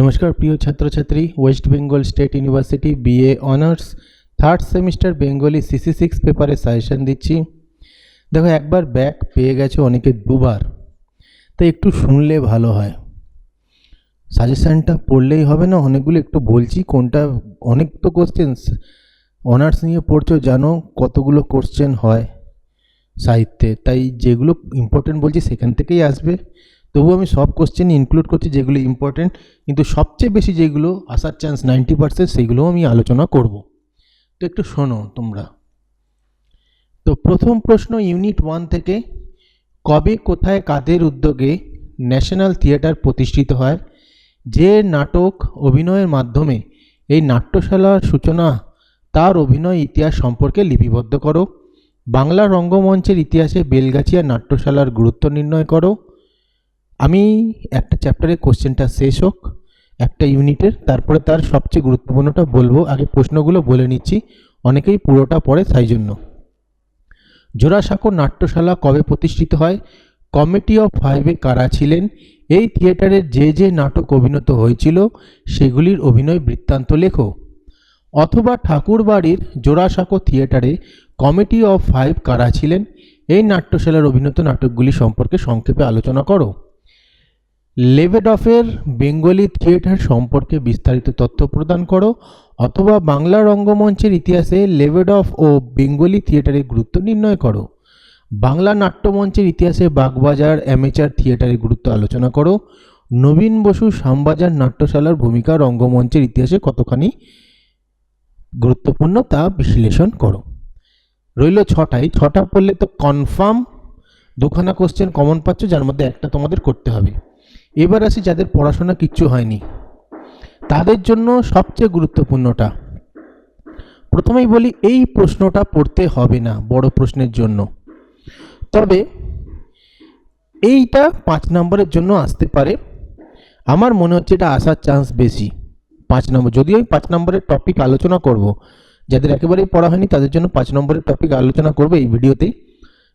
নমস্কার প্রিয় ছাত্রছাত্রী, West Bengal State University BA honours third semester Bengali সিসি6 পেপারে সাজেশন দিচ্ছি। দেখো, একবার ব্যাক পেয়ে গেছে অনেকে দুবার, তাই একটু শুনলে ভালো হয়। সাজেশনটা পড়লেই হবে না, অনেকগুলো একটু বলছি কোনটা। অনেক তো কোশ্চেন্স অনার্স নিয়ে পড়ছো, জানো কতগুলো কোশ্চেন হয় সাহিত্যে, তাই যেগুলো ইম্পর্টেন্ট বলছি সেখান থেকেই আসবে। তবু আমি সব কোশ্চেন ইনক্লুড করছি যেগুলো ইম্পর্টেন্ট, কিন্তু সবচেয়ে বেশি যেগুলো আসার চান্স 90% সেইগুলোও আমি আলোচনা করব। তো একটু শোনো তোমরা। তো প্রথম প্রশ্ন ইউনিট 1 থেকে, কবে কোথায় কাদের উদ্যোগে ন্যাশনাল থিয়েটার প্রতিষ্ঠিত হয়? যে নাটক অভিনয়ের মাধ্যমে এই নাট্যশালার সূচনা, তার অভিনয় ইতিহাস সম্পর্কে লিপিবদ্ধ করো। বাংলা রঙ্গমঞ্চের ইতিহাসে বেলগাছিয়া নাট্যশালার গুরুত্ব নির্ণয় করো। আমি একটা চ্যাপ্টারের কোশ্চেনটা শেষ হোক একটা ইউনিটের, তারপরে তার সবচেয়ে গুরুত্বপূর্ণটা বলবো। আগে প্রশ্নগুলো বলে নিচ্ছি, অনেকেই পুরোটা পড়ে তাই জন্য। জোড়াসাঁকো নাট্যশালা কবে প্রতিষ্ঠিত হয়? কমিটি অফ 5-এ কারা ছিলেন? এই থিয়েটারে যে নাটক অভিনীত হয়েছিল সেগুলির অভিনয় বৃত্তান্ত লেখো। অথবা ঠাকুরবাড়ির জোড়াসাঁকো থিয়েটারে কমিটি অফ 5 কারা ছিলেন? এই নাট্যশালার অভিনীত নাটকগুলি সম্পর্কে সংক্ষেপে আলোচনা করো। লেবেডফের বেঙ্গলি থিয়েটার সম্পর্কে বিস্তারিত তথ্য প্রদান করো। অথবা বাংলা রঙ্গমঞ্চের ইতিহাসে লেবেডফ ও বেঙ্গলি থিয়েটারের গুরুত্ব নির্ণয় করো। বাংলা নাট্যমঞ্চের ইতিহাসে বাগবাজার অ্যামেচার থিয়েটারের গুরুত্ব আলোচনা করো। নবীন বসু শ্যামবাজার নাট্যশালার ভূমিকা রঙ্গমঞ্চের ইতিহাসে কতখানি গুরুত্বপূর্ণ তা বিশ্লেষণ করো। রইল 6টা পড়লে তো কনফার্ম দুখানা কোশ্চেন কমন পাচ্ছ, যার মধ্যে একটা তোমাদের করতে হবে। এবার আসি যাদের পড়াশোনা কিচ্ছু হয়নি, তাদের জন্য সবচেয়ে গুরুত্বপূর্ণটা। প্রথমেই বলি, এই প্রশ্নটা পড়তে হবে না বড় প্রশ্নের জন্য, তবে এইটা 5 নম্বরের জন্য আসতে পারে। আমার মনে হচ্ছে এটা আসার চান্স বেশি 5 নম্বর। যদিও আমি 5 নম্বরের টপিক আলোচনা করব, যাদের একেবারেই পড়া হয়নি তাদের জন্য 5 নম্বরের টপিক আলোচনা করব এই ভিডিওতেই।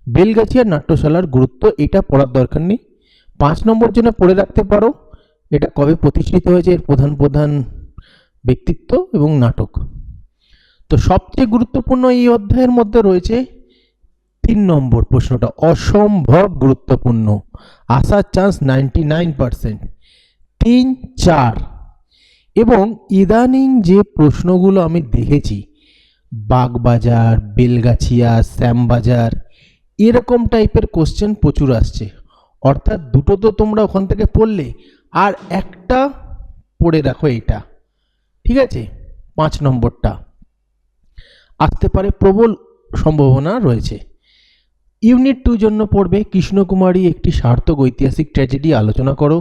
বেলগাছিয়া নাট্যশালার গুরুত্ব, এটা পড়ার দরকার নেই। 5 নম্বর জন্য পড়ে রাখতে পারো এটা কবে প্রতিষ্ঠিত হয়েছে, এর প্রধান ব্যক্তিত্ব এবং নাটক। তো সবচেয়ে গুরুত্বপূর্ণ এই অধ্যায়ের মধ্যে রয়েছে 3 নম্বর প্রশ্নটা, অসম্ভব গুরুত্বপূর্ণ, আসার চান্স 99%। 3, 4 এবং ইদানিং যে প্রশ্নগুলো আমি দেখেছি, বাগবাজার, বেলগাছিয়া, শ্যামবাজার, এরকম টাইপের কোশ্চেন প্রচুর আসছে। অর্থাৎ দুটো তো তোমরা ওখান থেকে পড়লে, আর একটা পড়ে রাখো এইটা, ঠিক আছে? 5 নম্বরটা আসতে পারে, প্রবল সম্ভাবনা রয়েছে। ইউনিট 2 জন্য পড়বে কৃষ্ণকুমারী একটি সার্থক ঐতিহাসিক ট্র্যাজেডি আলোচনা করো।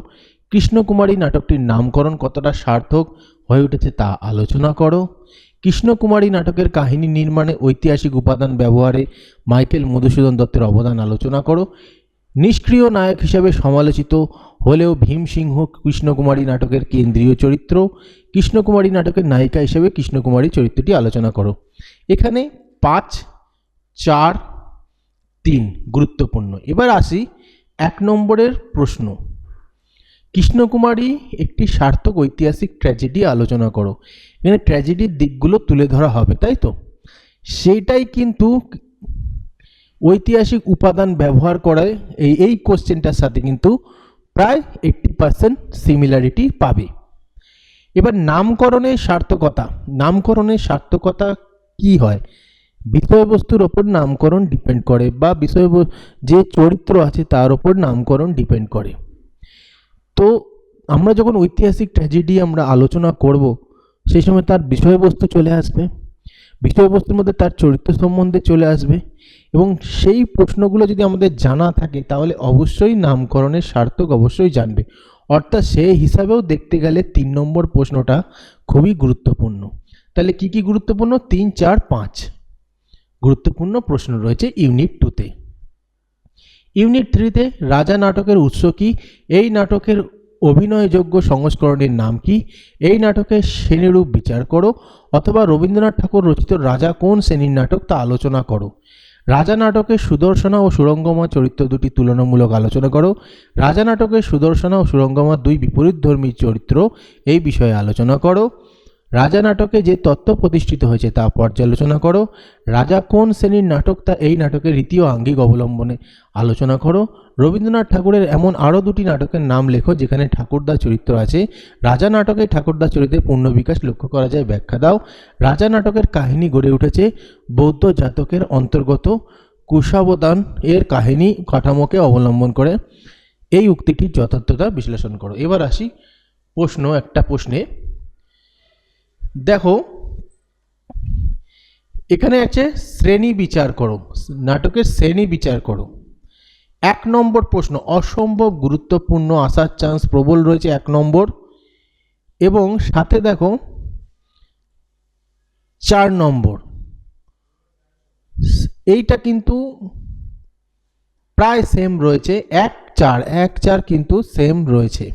কৃষ্ণকুমারী নাটকটির নামকরণ কতটা সার্থক হয়ে উঠেছে তা আলোচনা করো। কৃষ্ণকুমারী নাটকের কাহিনী নির্মাণে ঐতিহাসিক উপাদান ব্যবহারে মাইকেল মধুসূদন দত্তের অবদান আলোচনা করো। নিষ্ক্রিয় নায়ক হিসেবে সমালোচিত হলেও ভীমসিংহ কৃষ্ণকুমারী নাটকের কেন্দ্রীয় চরিত্র। কৃষ্ণকুমারী নাটকের নায়িকা হিসেবে কৃষ্ণকুমারী চরিত্রটি আলোচনা করো। এখানে 5, 4, 3 গুরুত্বপূর্ণ। এবার আসি 1 নম্বরের প্রশ্ন, কৃষ্ণকুমারী একটি সার্থক ঐতিহাসিক ট্র্যাজেডি আলোচনা করো। এখানে ট্র্যাজেডির দিকগুলো তুলে ধরা হবে, তাই তো? সেইটাই কিন্তু ঐতিহাসিক উপাদান ব্যবহার করায় এই কোশ্চেনটার সাথে কিন্তু প্রায় 80% সিমিলারিটি পাবে। এবার নামকরণের সার্থকতা কি হয়? বিষয়বস্তুর ওপর নামকরণ ডিপেন্ড করে, বা যে চরিত্র আছে তার ওপর নামকরণ ডিপেন্ড করে। তো আমরা যখন ঐতিহাসিক ট্র্যাজেডি আমরা আলোচনা করব, সেই সময় তার বিষয়বস্তু চলে আসবে, বিষয়বস্তুর মধ্যে তার চরিত্র সম্বন্ধে চলে আসবে, এবং সেই প্রশ্নগুলো যদি আমাদের জানা থাকে তাহলে অবশ্যই নামকরণের সার্থক অবশ্যই জানবে। অর্থাৎ সেই হিসাবেও দেখতে গেলে 3 নম্বর প্রশ্নটা খুবই গুরুত্বপূর্ণ। তাহলে কি কি গুরুত্বপূর্ণ? 3, 4, 5 গুরুত্বপূর্ণ প্রশ্ন রয়েছে ইউনিট 2-তে। ইউনিট 3-তে রাজা নাটকের উৎস কি? এই নাটকের অভিনয়যোগ্য সংস্করণের নাম কি? এই নাটকের শ্রেণীরূপ বিচার করো। অথবা রবীন্দ্রনাথ ঠাকুর রচিত রাজা কোন শ্রেণীর নাটক তা আলোচনা করো। রাজা নাটকের সুদর্শনা ও সুরঙ্গমা চরিত্র দুটি তুলনামূলক আলোচনা করো। রাজা নাটকের সুদর্শনা ও সুরঙ্গমা দুই বিপরীতধর্মী চরিত্র, এই বিষয়ে আলোচনা করো। রাজা নাটকে যে তত্ত্ব প্রতিষ্ঠিত হয়েছে তা পর্যালোচনা করো। রাজা কোন শ্রেণীর নাটক তা এই নাটকের রীতি ও আঙ্গিক অবলম্বনে আলোচনা করো। রবীন্দ্রনাথ ঠাকুরের এমন আরও দুটি নাটকের নাম লেখো যেখানে ঠাকুরদা চরিত্র আছে। রাজা নাটকে ঠাকুরদা চরিত্রের পূর্ণ বিকাশ লক্ষ্য করা যায়, ব্যাখ্যা দাও। রাজা নাটকের কাহিনী গড়ে উঠেছে বৌদ্ধ জাতকের অন্তর্গত কুশাবতান এর কাহিনী কাঠামোকে অবলম্বন করে। এই উক্তিটির যথার্থতা বিশ্লেষণ করো। এবার আসি একটা প্রশ্নে। দেখো এখানে আছে শ্রেণী বিচার করো, নাটকের শ্রেণী বিচার করো। 1 নম্বর প্রশ্ন অসম্ভব গুরুত্বপূর্ণ, আসার চান্স প্রবল রয়েছে 1 নম্বর, এবং সাথে দেখো 4 নম্বর। এইটা কিন্তু প্রায় সেম রয়েছে, 1-4 কিন্তু সেম রয়েছে।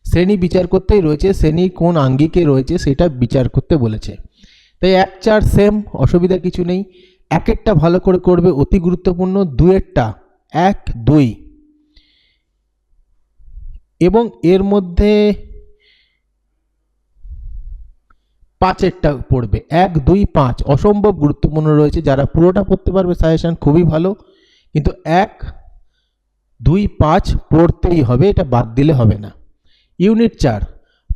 শ্রেণী বিচার করতেই রয়েছে, শ্রেণী কোন আঙ্গিকে রয়েছে সেটা বিচার করতে বলেছে। তাই 1-4 সেম, অসুবিধা কিছু নেই। 1-1টা ভালো করে করবে, অতি গুরুত্বপূর্ণ। 2-এরটা 1-2, এবং এর মধ্যে 5-এরটা পড়বে। 1-2-5 অসম্ভব গুরুত্বপূর্ণ রয়েছে। যারা পুরোটা পড়তে পারবে সাজেশন খুবই ভালো, কিন্তু 1-2-5 পড়তেই হবে, এটা বাদ দিলে হবে না। ইউনিট 4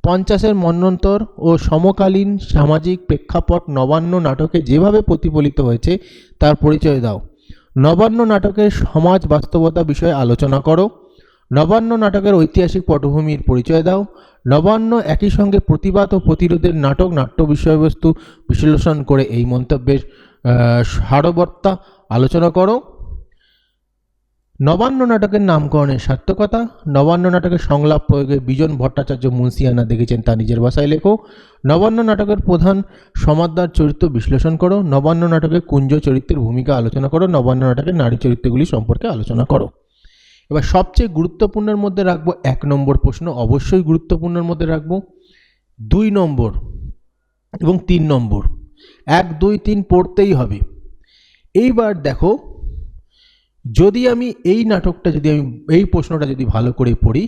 50-এর মন্বন্তর ও সমকালীন সামাজিক প্রেক্ষাপট নবান্ন নাটকে যেভাবে প্রতিফলিত হয়েছে তার পরিচয় দাও। নবান্ন নাটকের সমাজ বাস্তবতা বিষয়ে আলোচনা করো। নবান্ন নাটকের ঐতিহাসিক পটভূমির পরিচয় দাও। নবান্ন একই সঙ্গে প্রতিবাদ ও প্রতিরোধের নাটক, নাট্য বিষয়বস্তু বিশ্লেষণ করে এই মন্তব্যের সারবর্তা আলোচনা করো। নবান্ন নাটকের নামকরণের সার্থকতা। নবান্ন নাটকের সংলাপ প্রয়োগে বিজন ভট্টাচার্য মুন্সিয়ানা দেখেছেন তা নিজের ভাষায় লেখো। নবান্ন নাটকের প্রধান সমাদদার চরিত্র বিশ্লেষণ করো। নবান্ন নাটকের কুঞ্জ চরিত্রের ভূমিকা আলোচনা করো। নবান্ন নাটকের নারী চরিত্রগুলি সম্পর্কে আলোচনা করো। এবার সবচেয়ে গুরুত্বপূর্ণের মধ্যে রাখবো 1 নম্বর প্রশ্ন, অবশ্যই গুরুত্বপূর্ণের মধ্যে রাখবো। 2 নম্বর এবং 3 নম্বর, 1-2-3 পড়তেই হবে। এইবার দেখো, যদি আমি এই নাটকটা এই প্রশ্নটা যদি ভালো করে পড়ি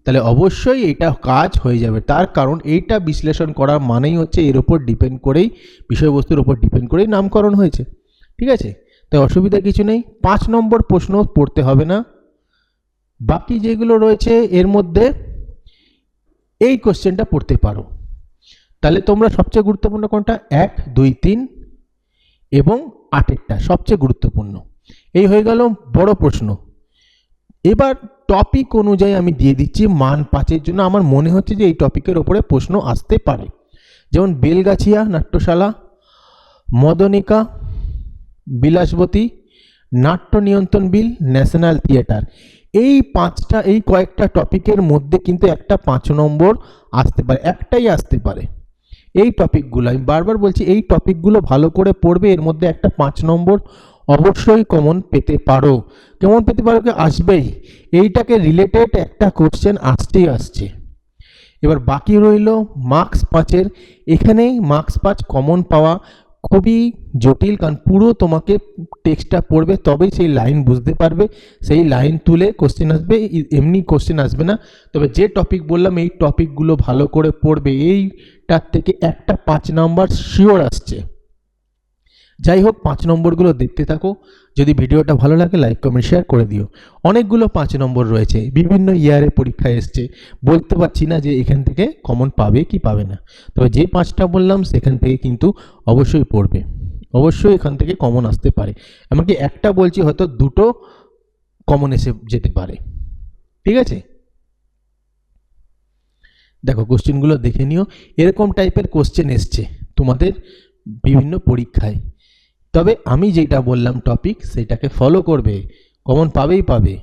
তাহলে অবশ্যই এটা কাজ হয়ে যাবে। তার কারণ এইটা বিশ্লেষণ করা মানেই হচ্ছে এর উপর ডিপেন্ড করেই, বিষয়বস্তুর উপর ডিপেন্ড করেই নামকরণ হয়েছে, ঠিক আছে? তাই অসুবিধা কিছু নেই। 5 নম্বর প্রশ্ন পড়তে হবে না, বাকি যেগুলো রয়েছে এর মধ্যে এই কোশ্চেনটা পড়তে পারো। তাহলে তোমরা সবচেয়ে গুরুত্বপূর্ণ কোনটা? 1-2-3 এবং 8-এরটা সবচেয়ে গুরুত্বপূর্ণ। এই হয়ে গেল বড় প্রশ্ন। এবার টপিক অনুযায়ী আমি দিয়ে দিচ্ছি মান 5-এর জন্য। আমার মনে হচ্ছে যে এই টপিকের ওপরে প্রশ্ন আসতে পারে, যেমন বেলগাছিয়া নাট্যশালা, মদনিকা, বিলাসবতী, নাট্য নিয়ন্ত্রণ বিল, ন্যাশনাল থিয়েটার। এই কয়েকটা টপিকের মধ্যে কিন্তু একটা 5 নম্বর আসতে পারে, একটাই আসতে পারে। এই টপিকগুলো আমি বারবার বলছি, এই টপিকগুলো ভালো করে পড়বে, এর মধ্যে একটা 5 নম্বর অবশ্যই কমন পেতে পারো। কেমন পেতে পারো? আসবেই, এইটাকে রিলেটেড একটা কোশ্চেন আসছে। এবার বাকি রইল মার্কস 5-এর। এখানেই মার্কস 5 কমন পাওয়া খুবই জটিল, কারণ পুরো তোমাকে টেক্সটটা পড়বে তবেই সেই লাইন বুঝতে পারবে, সেই লাইন তুলে কোশ্চেন আসবে, এমনি কোশ্চেন আসবে না। তবে যে টপিক বললাম এই টপিকগুলো ভালো করে পড়বে, এইটার থেকে একটা 5 নম্বর শিওর আসছে। যাই হোক, 5 নম্বরগুলো দেখতে থাকো। যদি ভিডিওটা ভালো লাগে লাইক কমেন্ট শেয়ার করে দিও। অনেকগুলো 5 নম্বর রয়েছে, বিভিন্ন ইয়ারে পরীক্ষায় এসছে, বলতে পারছি না যে এখান থেকে কমন পাবে কি পাবে না। তবে যে 5টা বললাম সেখান থেকে কিন্তু অবশ্যই পড়বে, অবশ্যই এখান থেকে কমন আসতে পারে। এমনকি একটা বলছি হয়তো 2টো কমন এসে যেতে পারে, ঠিক আছে? দেখো কোশ্চেনগুলো দেখে নিও। এরকম টাইপের কোশ্চেন এসছে তোমাদের বিভিন্ন পরীক্ষায়। তবে আমি যেটা বললাম টপিক, সেটাকে ফলো করবে, কমন পাবেই পাবে।